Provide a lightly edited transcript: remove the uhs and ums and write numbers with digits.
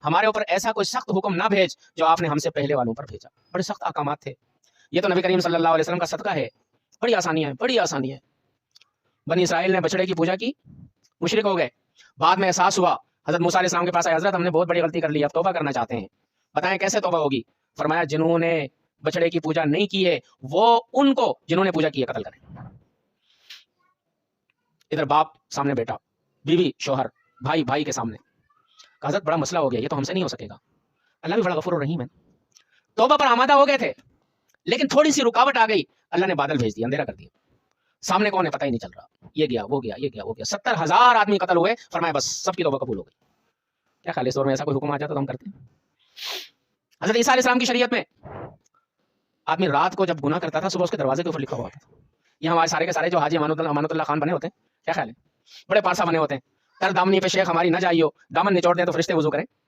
हमारे ऊपर ऐसा कोई सख्त हुक्म ना भेज जो आपने हमसे पहले वालों पर भेजा। बड़े सख्त अहकामात थे। ये तो नबी करीम सल्लल्लाहु अलैहि वसल्लम का सदका है। बड़ी आसानी है, बड़ी आसानी है। बनी इसराइल ने बछड़े की पूजा की, मुशरिक हो गए। बाद में एहसास हुआ, हजरत मूसा अलैहिस्सलाम के पास आए, हजरत हमने बहुत बड़ी गलती कर ली, अब तौबा करना चाहते हैं, बताएं कैसे तौबा होगी। फरमाया जिन्होंने बछड़े की पूजा नहीं की है वो उनको जिन्होंने पूजा की है कत्ल करें। इधर बाप सामने बेटा, बीवी शोहर, भाई भाई के सामने। हजरत बड़ा मसला हो गया, ये तो हमसे नहीं हो सकेगा। अल्लाह भी बड़ा गफूर रहीम है। तौबा पर आमादा हो गए थे, लेकिन थोड़ी सी रुकावट आ गई, अल्लाह ने बादल भेज दिया, अंधेरा कर दिया। सामने कौन है पता ही नहीं चल रहा, ये गया वो गया, ये गया वो गया। 70,000 आदमी कत्ल हुए। फरमाया बस सबकी तौबा कबूल हो गई। क्या ख्याल है, इस दौर में ऐसा कोई हुक्म आ जाता तो हम करते हैं? हजरत ईसा अलैहिस्सलाम की शरीयत में आदमी रात को जब गुनाह करता था, सुबह उसके दरवाजे के ऊपर लिखा हुआ था। ये हमारे सारे के सारे जो हाजी अमानुल्लाह खान बने होते हैं, क्या ख्याल है, बड़े पारसा बने होते हैं, तर दामनी पे शेख हमारी न जाइयो, दामन निचोड़ दें तो फरिश्ते वुजू करें।